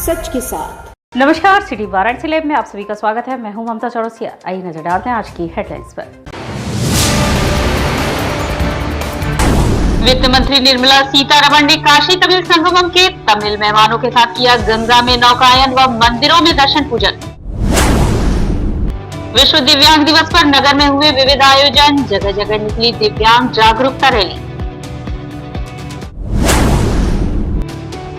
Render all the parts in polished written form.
सच के साथ। नमस्कार, सिटी वाराणसी लाइव में आप सभी का स्वागत है। मैं हूं ममता चौरसिया। आइए नजर डालते हैं आज की हेडलाइंस पर। वित्त मंत्री निर्मला सीतारमण ने काशी तमिल संगमम के तमिल मेहमानों के साथ किया गंगा में नौकायन व मंदिरों में दर्शन पूजन। विश्व दिव्यांग दिवस पर नगर में हुए विविध आयोजन, जगह जगह निकली दिव्यांग जागरूकता रैली।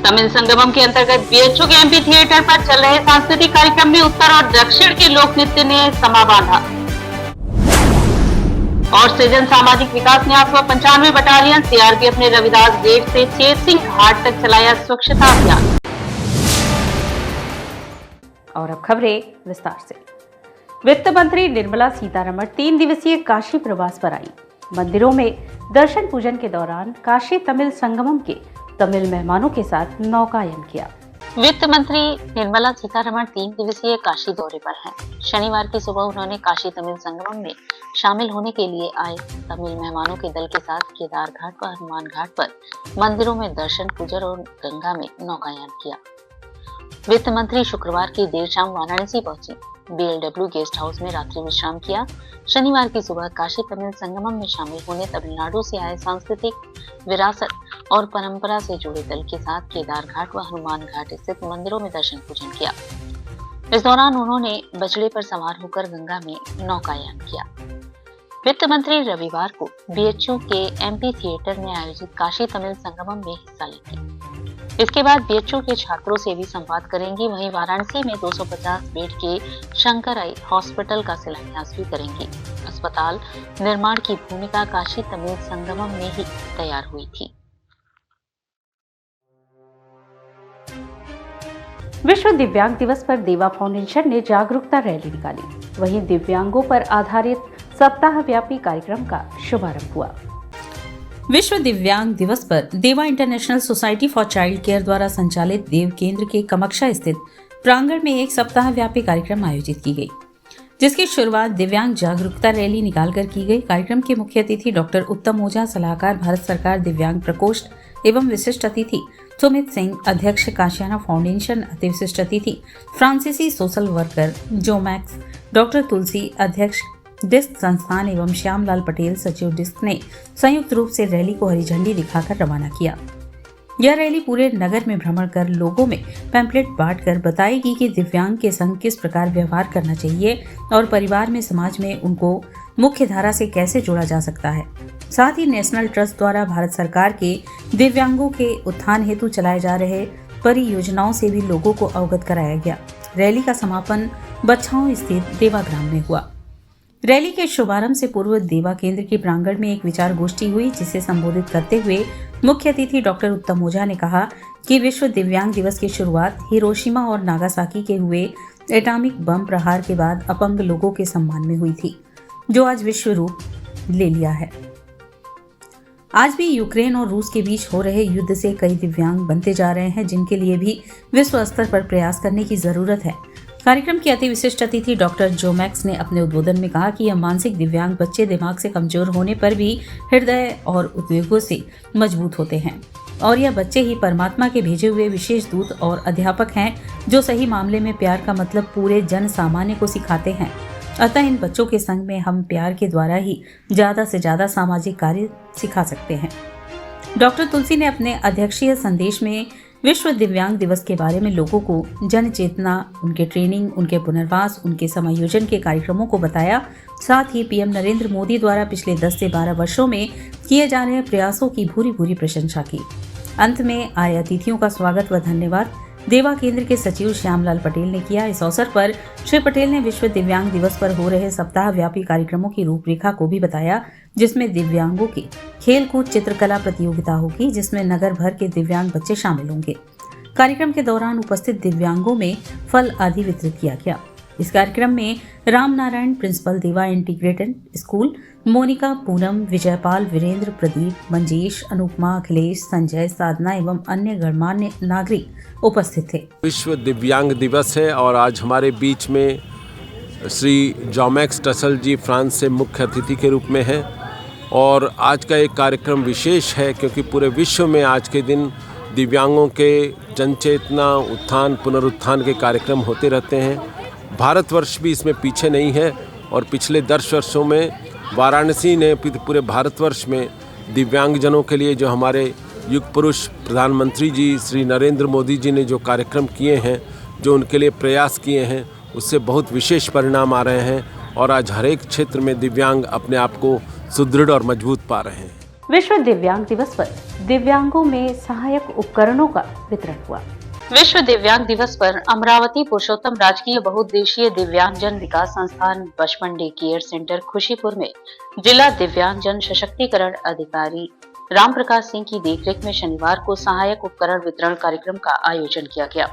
तमिल संगमम के अंतर्गत बीएचयू के एमपी थिएटर पर चल रहे सांस्कृतिक कार्यक्रम में उत्तर और दक्षिण के लोक नृत्य ने समा बांधा। और सृजन सामाजिक विकास न्यास व 95 बटालियन सीआरपीएफ ने रविदास गेट से चेतसिंह घाट तक चलाया स्वच्छता अभियान। और अब खबरें विस्तार से। वित्त मंत्री निर्मला सीतारमण 3 दिवसीय काशी प्रवास पर आई। मंदिरों में दर्शन पूजन के दौरान काशी तमिल संगमम के तमिल मेहमानों के साथ नौकायन किया। वित्त मंत्री निर्मला सीतारमण 3 दिवसीय काशी दौरे पर हैं। शनिवार की सुबह उन्होंने काशी तमिल संगमम में शामिल होने के लिए आए तमिल मेहमानों के दल के साथ केदार घाट व हनुमान घाट पर मंदिरों में दर्शन पूजन और गंगा में नौकायन किया। वित्त मंत्री शुक्रवार की देर शाम वाराणसी पहुंची। बीएलडब्ल्यू गेस्ट हाउस में रात्रि विश्राम किया। शनिवार की सुबह काशी तमिल संगमम में शामिल होने तमिलनाडु से आए सांस्कृतिक विरासत और परंपरा से जुड़े दल के साथ केदार घाट व हनुमान घाट स्थित मंदिरों में दर्शन पूजन किया। इस दौरान उन्होंने बछड़े पर सवार होकर गंगा में नौकायन किया। वित्त मंत्री रविवार को बीएचयू के एमपी थिएटर में आयोजित काशी तमिल संगमम में हिस्सा लेंगी। इसके बाद बीएचयू के छात्रों से भी संवाद करेंगी। वहीं वाराणसी में 250 बेड के शंकर आई हॉस्पिटल का शिलान्यास भी करेंगी। अस्पताल निर्माण की भूमिका काशी तमिल संगमम में ही तैयार हुई थी। विश्व दिव्यांग दिवस पर देवा फाउंडेशन ने जागरूकता रैली निकाली। वहीं दिव्यांगों पर आधारित सप्ताह व्यापी कार्यक्रम का शुभारंभ हुआ। विश्व दिव्यांग दिवस पर देवा international society for child care द्वारा संचालित देव केंद्र के कमक्षा स्थित प्रांगण में एक सप्ताह व्यापी कार्यक्रम आयोजित की गई, जिसकी शुरुआत दिव्यांग जागरूकता रैली निकालकर की गई। कार्यक्रम के मुख्य अतिथि डॉक्टर उत्तम ओझा, सलाहकार भारत सरकार दिव्यांग प्रकोष्ठ एवं विशिष्ट अतिथि सुमित सिंह, अध्यक्ष काशियाना फाउंडेशन, अति विशिष्ट अतिथि फ्रांसीसी सोशल वर्कर जोमैक्स, डॉक्टर तुलसी, अध्यक्ष डिस्क संस्थान एवं श्यामलाल पटेल, सचिव डिस्क ने संयुक्त रूप से रैली को हरी झंडी दिखाकर रवाना किया। यह रैली पूरे नगर में भ्रमण कर लोगों में पैम्पलेट बांटकर बताएगी कि दिव्यांग के संग किस प्रकार व्यवहार करना चाहिए और परिवार में, समाज में उनको मुख्य धारा से कैसे जोड़ा जा सकता है। साथ ही नेशनल ट्रस्ट द्वारा भारत सरकार के दिव्यांगों के उत्थान हेतु चलाए जा रहे परियोजनाओं से भी लोगों को अवगत कराया गया। रैली का समापन बच्छाओं स्थित देवाग्राम में हुआ। रैली के शुभारंभ से पूर्व देवा केंद्र के प्रांगण में एक विचार गोष्ठी हुई, जिसे संबोधित करते हुए मुख्य अतिथि डॉक्टर उत्तम ओझा ने कहा कि विश्व दिव्यांग दिवस की शुरुआत हिरोशिमा और नागासाकी के हुए एटॉमिक बम प्रहार के बाद अपंग लोगों के सम्मान में हुई थी, जो आज विश्व रूप ले लिया है। आज भी यूक्रेन और रूस के बीच हो रहे युद्ध से कई दिव्यांग बनते जा रहे हैं, जिनके लिए भी विश्व स्तर पर प्रयास करने की जरूरत है। कार्यक्रम के अति विशिष्ट अतिथि डॉक्टर जोमैक्स ने अपने उद्बोधन में कहा कि यह मानसिक दिव्यांग बच्चे दिमाग से कमजोर होने पर भी हृदय और उद्वेगों से मजबूत होते हैं और यह बच्चे ही परमात्मा के भेजे हुए विशेष दूत और अध्यापक हैं, जो सही मामले में प्यार का मतलब पूरे जन सामान्य को सिखाते हैं। अतः इन बच्चों के संग में हम प्यार के द्वारा ही ज्यादा से ज्यादा सामाजिक कार्य सिखा सकते हैं। डॉक्टर तुलसी ने अपने अध्यक्षीय संदेश में विश्व दिव्यांग दिवस के बारे में लोगों को जन चेतना, उनके ट्रेनिंग, उनके पुनर्वास, उनके समायोजन के कार्यक्रमों को बताया। साथ ही पीएम नरेंद्र मोदी द्वारा पिछले 10 से 12 वर्षों में किए जा रहे प्रयासों की भूरी प्रशंसा की। अंत में आए अतिथियों का स्वागत व धन्यवाद देवा केंद्र के सचिव श्यामलाल पटेल ने किया। इस अवसर पर श्री पटेल ने विश्व दिव्यांग दिवस पर हो रहे सप्ताह व्यापी कार्यक्रमों की रूपरेखा को भी बताया, जिसमें दिव्यांगों की खेलकूद चित्रकला प्रतियोगिता होगी, जिसमें नगर भर के दिव्यांग बच्चे शामिल होंगे। कार्यक्रम के दौरान उपस्थित दिव्यांगों में फल आदि वितरित किया गया। इस कार्यक्रम में राम नारायण, प्रिंसिपल देवा इंटीग्रेटेड स्कूल, मोनिका, पूनम, विजयपाल, वीरेंद्र, प्रदीप, मंजेश, अनुपमा, अखिलेश, संजय, साधना एवं अन्य गणमान्य नागरिक उपस्थित थे। विश्व दिव्यांग दिवस है और आज हमारे बीच में श्री जोमैक्स टसल जी फ्रांस से मुख्य अतिथि के रूप में हैं और आज का एक कार्यक्रम विशेष है क्योंकि पूरे विश्व में आज के दिन दिव्यांगों के जनचेतना, उत्थान पुनरुत्थान के कार्यक्रम होते रहते हैं। भारतवर्ष भी इसमें पीछे नहीं है और पिछले 10 वर्षों में वाराणसी ने पूरे भारतवर्ष में दिव्यांगजनों के लिए जो हमारे युग पुरुष प्रधानमंत्री जी श्री नरेंद्र मोदी जी ने जो कार्यक्रम किए हैं, जो उनके लिए प्रयास किए हैं, उससे बहुत विशेष परिणाम आ रहे हैं और आज हर एक क्षेत्र में दिव्यांग अपने आप को सुदृढ़ और मजबूत पा रहे हैं। विश्व दिव्यांग दिवस पर दिव्यांगों में सहायक उपकरणों का वितरण हुआ। विश्व दिव्यांग दिवस पर अमरावती पुरुषोत्तम राजकीय बहुउद्देशीय दिव्यांगजन विकास संस्थान बचपन डे केयर सेंटर खुशीपुर में जिला दिव्यांगजन सशक्तिकरण अधिकारी राम प्रकाश सिंह की देखरेख में शनिवार को सहायक उपकरण वितरण कार्यक्रम का आयोजन किया गया।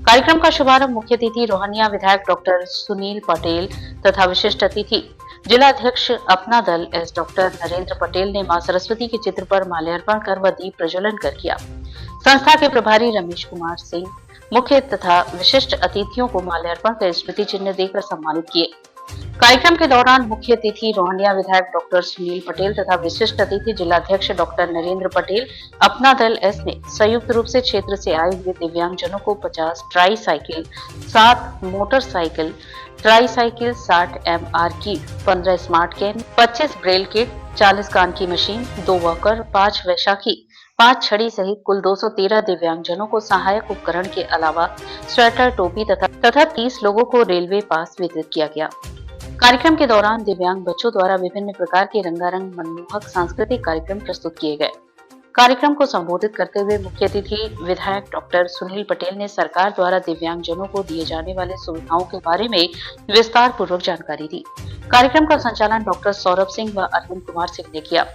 कार्यक्रम का शुभारंभ मुख्य अतिथि रोहनिया विधायक डॉक्टर सुनील पटेल तथा विशिष्ट अतिथि जिलाध्यक्ष अपना दल एस डॉक्टर नरेंद्र पटेल ने मां सरस्वती के चित्र पर माल्यार्पण कर व दीप प्रज्वलन कर किया। संस्था के प्रभारी रमेश कुमार सिंह मुख्य तथा विशिष्ट अतिथियों को माल्यार्पण कर स्मृति चिन्ह देकर सम्मानित किए। कार्यक्रम के दौरान मुख्य अतिथि रोहनिया विधायक डॉक्टर सुनील पटेल तथा विशिष्ट अतिथि जिलाध्यक्ष डॉक्टर नरेंद्र पटेल अपना दल एस ने संयुक्त रूप से क्षेत्र से आए हुए दिव्यांगजनों को 50 try cycle, 7 motorcycle, try cycle, 60 MR kit, 15 smart can, 25 Braille kit, 40 कान की मशीन, 2 वॉकर, 5 वैशाखी, 5 छड़ी सहित कुल 213 दिव्यांगजनों को सहायक उपकरण के अलावा स्वेटर, टोपी तथा 30 लोगों को रेलवे पास वितरित किया गया। कार्यक्रम के दौरान दिव्यांग बच्चों द्वारा विभिन्न प्रकार के रंगारंग मनमोहक सांस्कृतिक कार्यक्रम प्रस्तुत किए गए। कार्यक्रम को संबोधित करते हुए मुख्य अतिथि विधायक डॉक्टर सुनील पटेल ने सरकार द्वारा दिव्यांगजनों को दिए जाने वाले सुविधाओं के बारे में विस्तार पूर्वक जानकारी दी। कार्यक्रम का संचालन डॉक्टर सौरभ सिंह व अरविंद कुमार सिंह ने किया।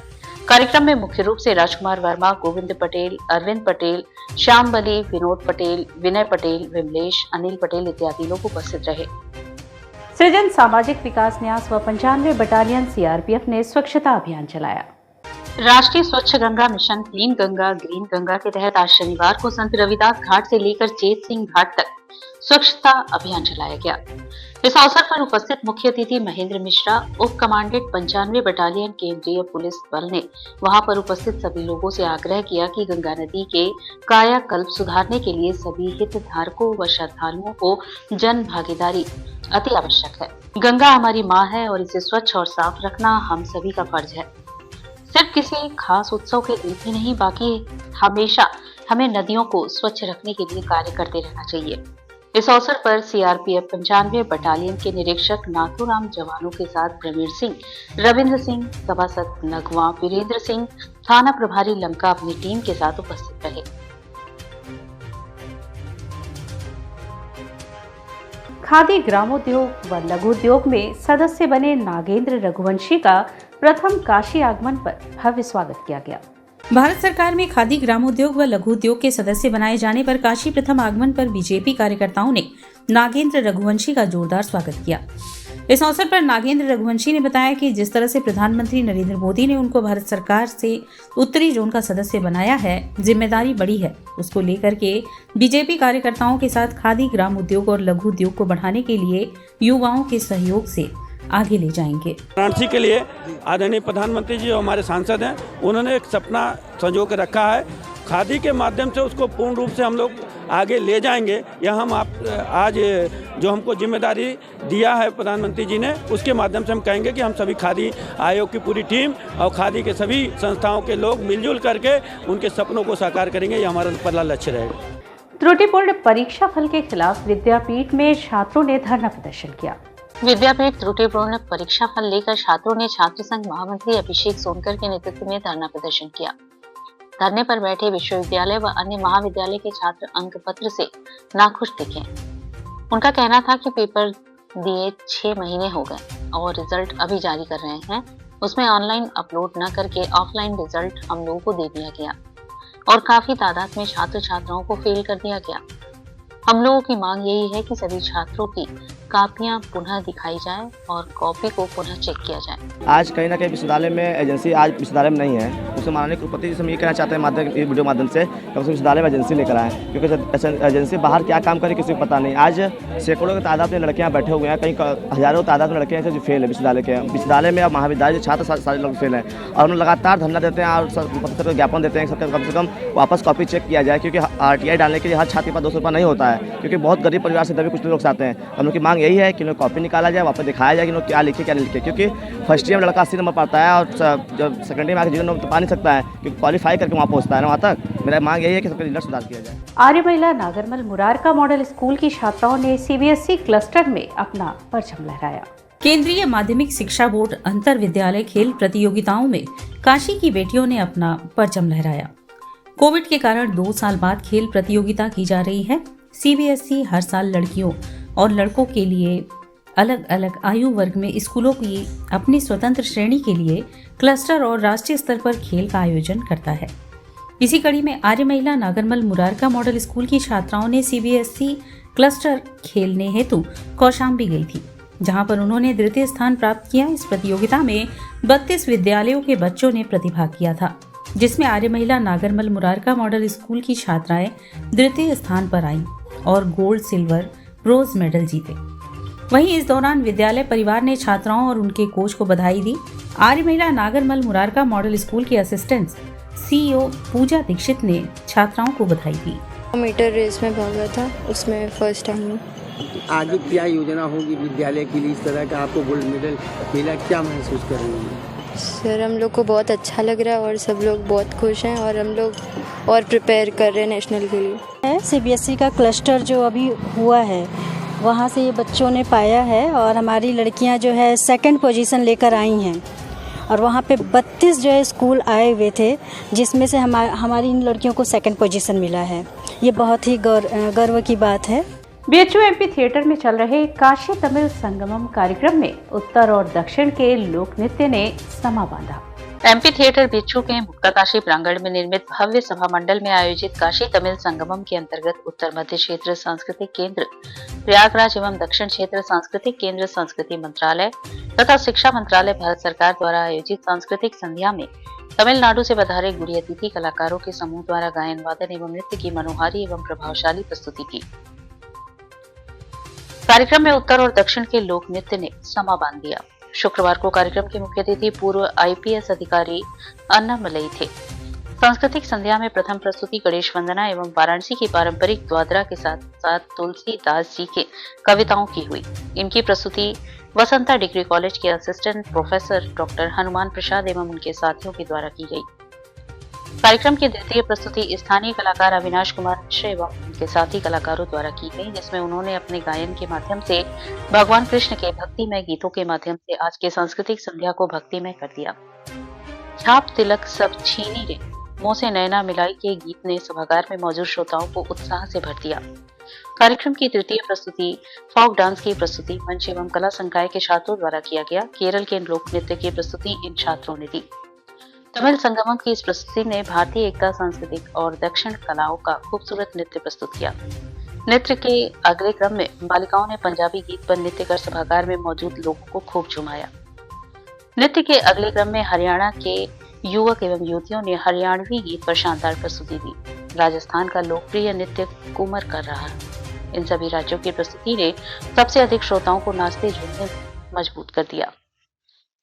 कार्यक्रम में मुख्य रूप से राजकुमार वर्मा, गोविंद पटेल, अरविंद पटेल, श्याम बली, विनोद पटेल, विनय पटेल, विमलेश, अनिल पटेल इत्यादि लोग उपस्थित रहे। सृजन सामाजिक विकास न्यास व 95 बटालियन CRPF ने स्वच्छता अभियान चलाया। राष्ट्रीय स्वच्छ Ganga mission clean Ganga green Ganga के तहत आज शनिवार को संत रविदास घाट से लेकर चेत सिंह घाट तक स्वच्छता अभियान चलाया गया। इस अवसर पर उपस्थित मुख्य अतिथि महेंद्र मिश्रा, उप कमांडेंट 95 बटालियन केंद्रीय पुलिस बल ने वहां पर उपस्थित सभी लोगों से आग्रह किया कि गंगा नदी के कायाकल्प सुधारने के लिए सभी हितधारकों व श्रद्धालुओं को जन भागीदारी अति आवश्यक है। गंगा हमारी माँ है और इसे स्वच्छ और साफ रखना हम सभी का फर्ज है। सिर्फ किसी खास उत्सव के दिन ही नहीं, बाकी हमेशा हमें नदियों को स्वच्छ रखने के लिए कार्य करते रहना चाहिए। इस अवसर पर CRPF 95 बटालियन के निरीक्षक नाथूराम जवानों के साथ प्रवीण सिंह, रविंद्र सिंह, सभासद नगवा, वीरेंद्र सिंह, थाना प्रभारी लंका अपनी टीम के साथ उपस्थित रहे। खादी ग्रामोद्योग व लघु उद्योग में सदस्य बने नागेंद्र रघुवंशी का प्रथम काशी आगमन पर भव्य स्वागत किया गया। भारत सरकार में खादी ग्रामोद्योग व लघु उद्योग के सदस्य बनाए जाने पर काशी प्रथम आगमन पर बीजेपी कार्यकर्ताओं ने नागेंद्र रघुवंशी का जोरदार स्वागत किया। इस अवसर पर नागेंद्र रघुवंशी ने बताया कि जिस तरह से प्रधानमंत्री नरेंद्र मोदी ने उनको भारत सरकार से उत्तरी जोन का सदस्य बनाया है, जिम्मेदारी बड़ी है। उसको लेकर के बीजेपी कार्यकर्ताओं के साथ खादी ग्राम उद्योग और लघु उद्योग को बढ़ाने के लिए युवाओं के सहयोग से आगे ले जाएंगे। वाराणसी के लिए आदरणीय प्रधानमंत्री जी जो हमारे सांसद हैं, उन्होंने एक सपना संजो के रखा है। खादी के माध्यम से उसको पूर्ण रूप से हम लोग आगे ले जाएंगे। यह हम आज जो हमको जिम्मेदारी दिया है प्रधानमंत्री जी ने, उसके माध्यम से हम कहेंगे कि हम सभी खादी आयोग की पूरी टीम और खादी के सभी संस्थाओं के लोग मिलजुल करके उनके सपनों को साकार करेंगे। ये हमारा पहला लक्ष्य रहेगा। त्रुटिपूर्ण परीक्षा फल के खिलाफ विद्यापीठ में छात्रों ने धरना प्रदर्शन किया। विद्यापीठ त्रुटिपूर्ण परीक्षा फल लेकर छात्रों ने छात्र संघ महामंत्री अभिषेक सोनकर के नेतृत्व में धरना प्रदर्शन किया। धरने पर बैठे विश्वविद्यालय व अन्य महाविद्यालय के छात्र अंक पत्र से नाखुश दिखे। उनका कहना था कि पेपर दिए 6 महीने हो गए और रिजल्ट अभी जारी कर रहे हैं, उसमें ऑनलाइन अपलोड न करके ऑफलाइन रिजल्ट हम लोगों को दे दिया गया और काफी तादाद में छात्र छात्राओं को फेल कर दिया गया। हम लोगों की मांग यही है कि सभी छात्रों की कापियां पुनः दिखाई जाए और कॉपी को पुनः चेक किया जाए। आज कहीं ना कहीं विश्वविद्यालय में एजेंसी आज विश्वविद्यालय में नहीं है, उससे माननीय कुलपति जी से हम ये कहना चाहते हैं इस वीडियो माध्यम से कि हम विश्वविद्यालय में एजेंसी लेकर आएँ, क्योंकि एजेंसी बाहर क्या काम करे किसी को पता नहीं। आज सैकड़ों की तादाद में लड़कियाँ बैठे हुए हैं, कहीं हज़ारों तादाद में लड़के हैं जो फेल है विश्वविद्यालय में। अब महाविद्यालय छात्र सारे लोग फेल हैं और हम लगातार धरना देते हैं और सबको ज्ञापन देते हैं कि कम से कम वापस कॉपी चेक किया जाए, क्योंकि RTI डालने के लिए हर छात्र के पास 200 रुपये नहीं होता है, क्योंकि बहुत गरीब परिवार से तभी कुछ लोग आते हैं। हम लोग की मांग यही है कि कॉपी निकाला जाए, वापस दिखाया जाए कि लोग क्या लिखे क्या नहीं लिखे, क्योंकि फर्स्ट ईयर में लड़का 80 नंबर पाता है और जब सेकेंड ईयर में आकर 0 नंबर तो पा नहीं सकता है, क्योंकि क्वालिफाई करके वहाँ पहुँचता है ना। वहाँ तक मेरा मांग यही है कि सबका रिजल्ट सुधार किया जाए। आर्य महिला नागरमल मुरारका मॉडल स्कूल की छात्राओं ने CBSE क्लस्टर में अपना परचम लहराया। केंद्रीय माध्यमिक शिक्षा बोर्ड अंतर विद्यालय खेल प्रतियोगिताओं में काशी की बेटियों ने अपना परचम लहराया। कोविड के कारण 2 साल बाद खेल प्रतियोगिता की जा रही है। CBSE हर साल लड़कियों और लड़कों के लिए अलग अलग आयु वर्ग में स्कूलों की अपनी स्वतंत्र श्रेणी के लिए क्लस्टर और राष्ट्रीय स्तर पर खेल का आयोजन करता है। इसी कड़ी में आर्य महिला नागरमल मुरारका मॉडल स्कूल की छात्राओं ने CBSE क्लस्टर खेलने हेतु कौशाम्बी गई थी, जहां पर उन्होंने द्वितीय स्थान प्राप्त किया। इस प्रतियोगिता में 32 विद्यालयों के बच्चों ने प्रतिभाग किया था, जिसमें आर्य महिला नागरमल मुरारका मॉडल स्कूल की छात्राएं द्वितीय स्थान पर आईं और गोल्ड, सिल्वर, ब्रोंज मेडल जीते। वहीं इस दौरान विद्यालय परिवार ने छात्राओं और उनके कोच को बधाई दी। आर्य महिला नागरमल मुरारका मॉडल स्कूल की असिस्टेंट CEO पूजा दीक्षित ने छात्राओं को बधाई दी। मीटर रेस में भागा था, उसमें फर्स्ट टाइम हूँ। आगे क्या योजना होगी विद्यालय के लिए? इस तरह का आपको गोल्ड मेडल मिला, क्या महसूस कर रही हैं? सर हम लोग को बहुत अच्छा लग रहा है और सब लोग बहुत खुश हैं और हम लोग और प्रिपेयर कर रहे हैं नेशनल के लिए। CBSE का क्लस्टर जो अभी हुआ है वहाँ से ये बच्चों ने पाया है और हमारी लड़कियाँ जो है 2nd पोजीशन लेकर आई हैं और वहाँ पे 32 जो है स्कूल आए हुए थे, जिसमें से हमारी इन लड़कियों को 2nd पोजीशन मिला है। ये बहुत ही गर्व की बात है। BHU MP थिएटर में चल रहे काशी तमिल संगमम कार्यक्रम में उत्तर और दक्षिण के लोक नृत्य ने समा बांधा। MP थिएटर BHU के मुक्ताकाशी प्रांगण में निर्मित भव्य सभा मंडल में आयोजित काशी तमिल संगमम के अंतर्गत उत्तर मध्य क्षेत्र सांस्कृतिक केंद्र, प्रयागराज एवं दक्षिण क्षेत्र सांस्कृतिक केंद्र, संस्कृति मंत्रालय तथा शिक्षा मंत्रालय भारत सरकार द्वारा आयोजित सांस्कृतिक संध्या में तमिलनाडु से पधारे गुड़ी अतिथि कलाकारों के समूह द्वारा गायन वादन एवं नृत्य की मनोहारी एवं प्रभावशाली प्रस्तुति की। कार्यक्रम में उत्तर और दक्षिण के लोक नृत्य ने समा बांध दिया। शुक्रवार को कार्यक्रम के मुख्य अतिथि पूर्व IPS अधिकारी अन्नामलई थे। सांस्कृतिक संध्या में प्रथम प्रस्तुति गणेश वंदना एवं वाराणसी की पारंपरिक द्वादरा के साथ साथ तुलसीदास जी के कविताओं की हुई। इनकी प्रस्तुति वसंता डिग्री कॉलेज के assistant professor doctor Hanuman Prasad एवं उनके साथियों के द्वारा की गई। कार्यक्रम की द्वितीय प्रस्तुति स्थानीय कलाकार अविनाश कुमार मिश्र एवं उनके साथी कलाकारों द्वारा की गई, जिसमें उन्होंने अपने गायन के माध्यम से भगवान कृष्ण के भक्तिमय गीतों के माध्यम से आज के सांस्कृतिक संध्या को भक्तिमय कर दिया। छाप तिलक सब छीनी रे, मुंह से नैना मिलाई के गीत ने सभागार में मौजूद श्रोताओं को उत्साह से भर दिया। कार्यक्रम की तृतीय प्रस्तुति फोक डांस की प्रस्तुति मंच एवं कला संकाय के छात्रों द्वारा किया गया। केरल के लोक नृत्य की प्रस्तुति इन छात्रों ने दी। तमिल संगमम की इस प्रस्तुति ने भारतीय एकता, सांस्कृतिक और दक्षिण कलाओं का खूबसूरत नृत्य प्रस्तुत किया। नृत्य के अगले क्रम में बालिकाओं ने पंजाबी गीत पर नृत्य कर सभागार में मौजूद लोगों को खूब झुमाया। नृत्य के अगले क्रम में हरियाणा के युवक एवं युवतियों ने हरियाणवी गीत पर शानदार प्रस्तुति दी। राजस्थान का लोकप्रिय नृत्य कूमर कर रहा है। इन सभी राज्यों की प्रस्तुति ने सबसे अधिक श्रोताओं को नाचते झूमने मजबूत कर दिया।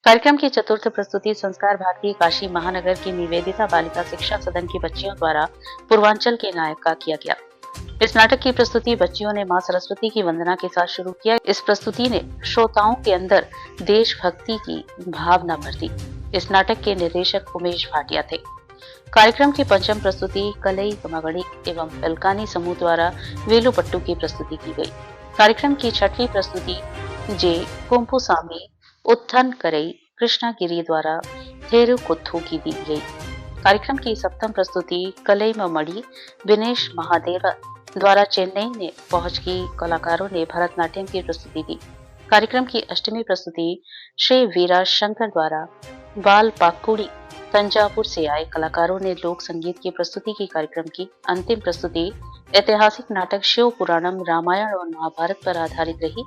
कार्यक्रम की चतुर्थ प्रस्तुति संस्कार भारती काशी महानगर की निवेदिता बालिका शिक्षा सदन की बच्चियों द्वारा पूर्वांचल के नायक का किया गया। इस नाटक की प्रस्तुति बच्चियों ने मां सरस्वती की वंदना के साथ शुरू किया। इस प्रस्तुति ने श्रोताओं के अंदर देशभक्ति की भावना भर दी। इस नाटक के निर्देशक उमेश भाटिया थे। कार्यक्रम की पंचम प्रस्तुति कलई कमागड़ी एवं पेलकानी समूह द्वारा वेलुपट्टू की प्रस्तुति की गई। कार्यक्रम की छठवीं प्रस्तुति जे कुंपुसामी उत्थन करई कृष्णागिरी द्वारा थेरु कुत्थू की दी गई। कार्यक्रम की सप्तम प्रस्तुति कलई ममड़ी विनेश महादेवा द्वारा चेन्नई में पहुंच की कलाकारों ने भरतनाट्यम की प्रस्तुति दी। कार्यक्रम की अष्टमी प्रस्तुति श्री वीरा शंकर द्वारा बाल पाकुड़ी तंजावुर से आए कलाकारों ने लोक संगीत की प्रस्तुति की। कार्यक्रम की अंतिम प्रस्तुति ऐतिहासिक नाटक शिव पुराणम रामायण और महाभारत पर आधारित रही।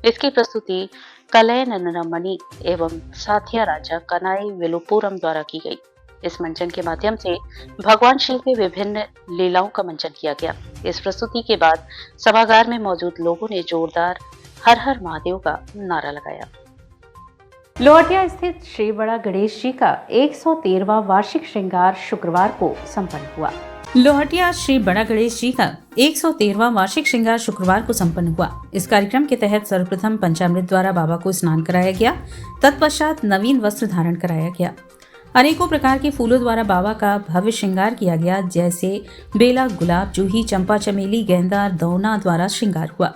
इसकी प्रस्तुति कलयननमणि एवं साथिया राजा कनाई वेलुपुरम द्वारा की गई। इस मंचन के माध्यम से भगवान शिव के विभिन्न लीलाओं का मंचन किया गया। इस प्रस्तुति के बाद सभागार में मौजूद लोगों ने जोरदार हर हर महादेव का नारा लगाया। लोहटिया स्थित श्री बड़ा गणेश जी का 113वां वार्षिक श्रृंगार शुक्रवार को संपन्न हुआ। लोहटिया श्री बड़ा गणेश जी का 113वां वार्षिक श्रृंगार शुक्रवार को संपन्न हुआ। इस कार्यक्रम के तहत सर्वप्रथम पंचामृत द्वारा बाबा को स्नान कराया गया। तत्पश्चात नवीन वस्त्र धारण कराया गया। अनेकों प्रकार के फूलों द्वारा बाबा का भव्य श्रृंगार किया गया, जैसे बेला, गुलाब, जूही, चंपा, चमेली, गेंदा, दौना द्वारा श्रृंगार हुआ।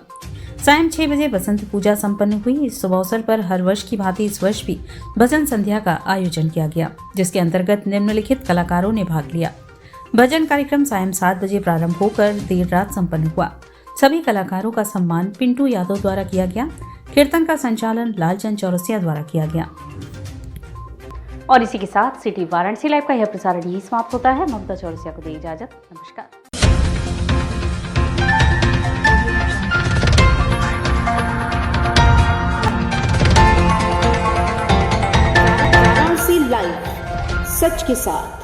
सायं 6 बजे बसंत पूजा संपन्न हुई। इस शुभ अवसर पर हर वर्ष की भांति इस वर्ष भी भजन संध्या का आयोजन किया गया, जिसके अंतर्गत निम्नलिखित कलाकारों ने भाग लिया। भजन कार्यक्रम सायं 7 बजे प्रारंभ होकर देर रात संपन्न हुआ। सभी कलाकारों का सम्मान पिंटू यादव द्वारा किया गया। कीर्तन का संचालन लालचंद चौरसिया द्वारा किया गया। और इसी के साथ सिटी वाराणसी लाइव का यह प्रसारण यही समाप्त होता है। ममता चौरसिया को दी इजाजत। नमस्कार। वाराणसी लाइव, सच के साथ।